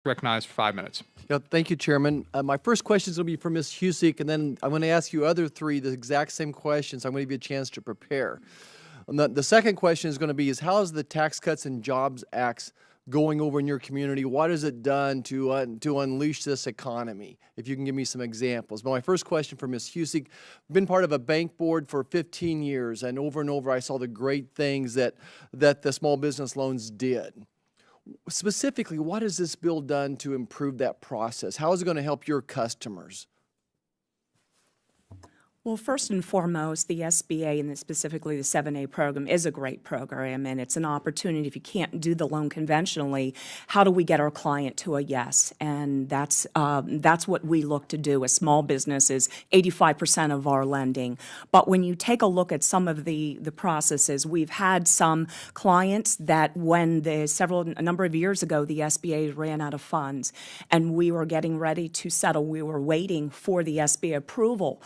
Recognized for 5 minutes. Yeah, thank you, Chairman. My first question is going to be for Ms. Husick, and then I'm going to ask you other three the exact same questions. I'm going to give you a chance to prepare. And the second question is going to be is how is the Tax Cuts and Jobs Act going over in your community? What has it done to unleash this economy? If you can give me some examples. But my first question for Ms. Husick, been part of a bank board for 15 years, and over I saw the great things that the small business loans did. Specifically, what has this bill done to improve that process? How is it going to help your customers? Well, first and foremost, the SBA and specifically the 7A program is a great program, and it's an opportunity. If you can't do the loan conventionally, how do we get our client to a yes? And that's what we look to do as small businesses, 85% of our lending. But when you take a look at some of the processes, we've had some clients that when a number of years ago, the SBA ran out of funds, and we were getting ready to settle. We were waiting for the SBA approval.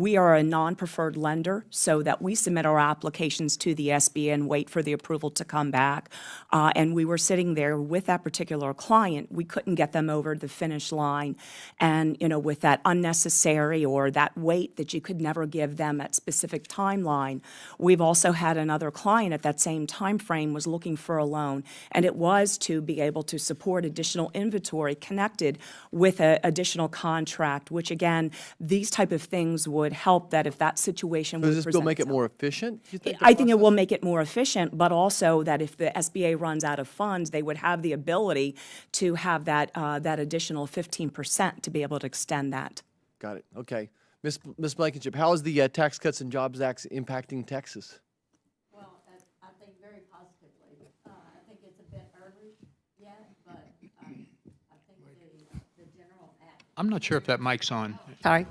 We are a non-preferred lender, so that we submit our applications to the SBA and wait for the approval to come back. And we were sitting there with that particular client. We couldn't get them over the finish line. And, with that unnecessary or that wait that you could never give them at specific timeline, we've also had another client at that same time frame was looking for a loan. And it was to be able to support additional inventory connected with an additional contract, which, again, these type of things would help that if that situation would present itself. Does this bill make it more efficient, you think? I think it will make it more efficient, but also that if the SBA runs out of funds, they would have the ability to have that additional 15% to be able to extend that. Got it. Okay. Ms. Blankenship, how is the Tax Cuts and Jobs Act impacting Texas? Well, I think very positively. I think it's a bit early yet, but I think the general act. I'm not sure if that mic's on. Sorry.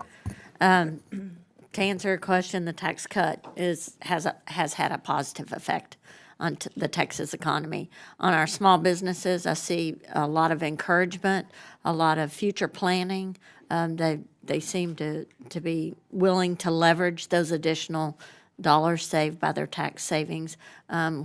To answer your question, the tax cut has had a positive effect on the Texas economy. On our small businesses, I see a lot of encouragement, a lot of future planning. They seem to be willing to leverage those additional dollars saved by their tax savings,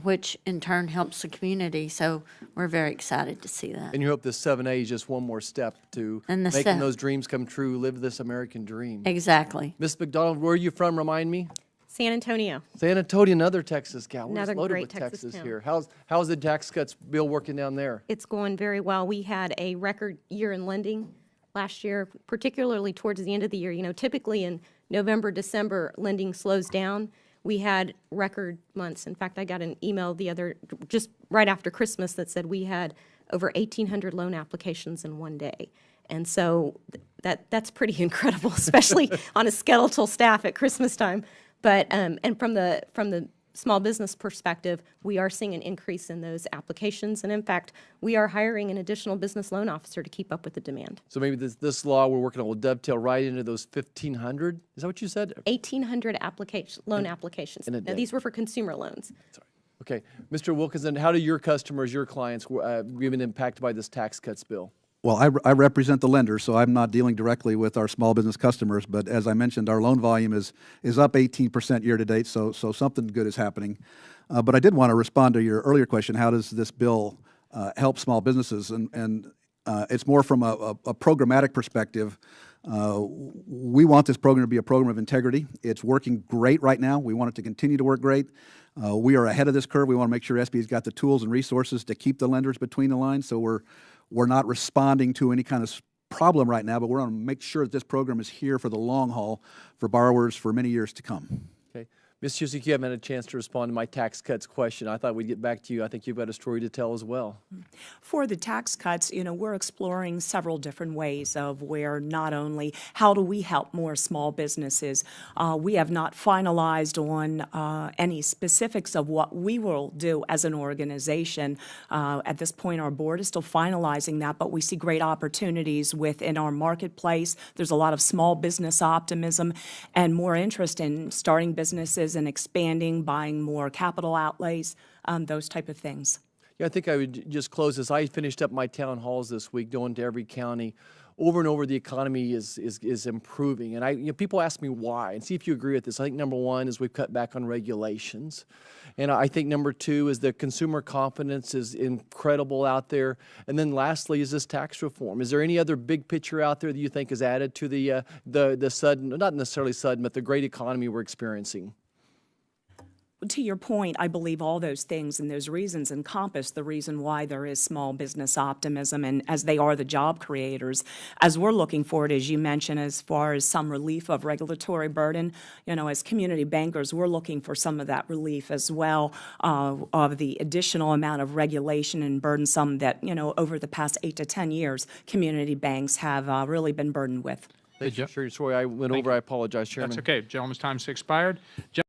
which in turn helps the community. So we're very excited to see that. And you hope this 7A is just one more step to making those dreams come true, live this American dream. Exactly. Ms. McDonald, where are you from? Remind me. San Antonio. San Antonio, another Texas gal. Another We're loaded great with Texas town. here. How's the tax cuts bill working down there? It's going very well. We had a record year in lending last year, particularly towards the end of the year. Typically in November, December, lending slows down. We had record months. In fact, I got an email just right after Christmas that said we had over 1,800 loan applications in one day. And so that's pretty incredible, especially on a skeletal staff at Christmas time. But and from the small business perspective, we are seeing an increase in those applications. And in fact, we are hiring an additional business loan officer to keep up with the demand. So maybe this law we're working on will dovetail right into those 1,500? Is that what you said? 1,800 loan applications. Now, these were for consumer loans. Sorry. Okay. Mr. Wilkinson, how do your customers, your clients, been impacted by this tax cuts bill? Well, I represent the lender, so I'm not dealing directly with our small business customers. But as I mentioned, our loan volume is up 18% year to date, so something good is happening. But I did want to respond to your earlier question: how does this bill help small businesses? And it's more from a programmatic perspective. We want this program to be a program of integrity. It's working great right now. We want it to continue to work great. We are ahead of this curve. We want to make sure SBA's got the tools and resources to keep the lenders between the lines. So we're not responding to any kind of problem right now, but we're going to make sure that this program is here for the long haul for borrowers for many years to come. Okay. Ms. Husick, you haven't had a chance to respond to my tax cuts question. I thought we'd get back to you. I think you've got a story to tell as well. For the tax cuts, we're exploring several different ways of where not only how do we help more small businesses. We have not finalized on any specifics of what we will do as an organization. At this point, our board is still finalizing that, but we see great opportunities within our marketplace. There's a lot of small business optimism and more interest in starting businesses and expanding, buying more capital outlays, those type of things. Yeah, I think I would just close this. I finished up my town halls this week, going to every county. Over and over, the economy is improving, and people ask me why, and see if you agree with this. I think number one is we've cut back on regulations, and I think number two is the consumer confidence is incredible out there, and then lastly is this tax reform. Is there any other big picture out there that you think is added to the sudden, not necessarily sudden, but the great economy we're experiencing? To your point, I believe all those things and those reasons encompass the reason why there is small business optimism, and as they are the job creators. As we're looking forward, as you mentioned, as far as some relief of regulatory burden, as community bankers, we're looking for some of that relief as well, of the additional amount of regulation and burdensome that, over the past 8 to 10 years, community banks have really been burdened with. Thank you, Troy. I went over. I apologize, Chairman. That's okay. Gentleman's time's expired.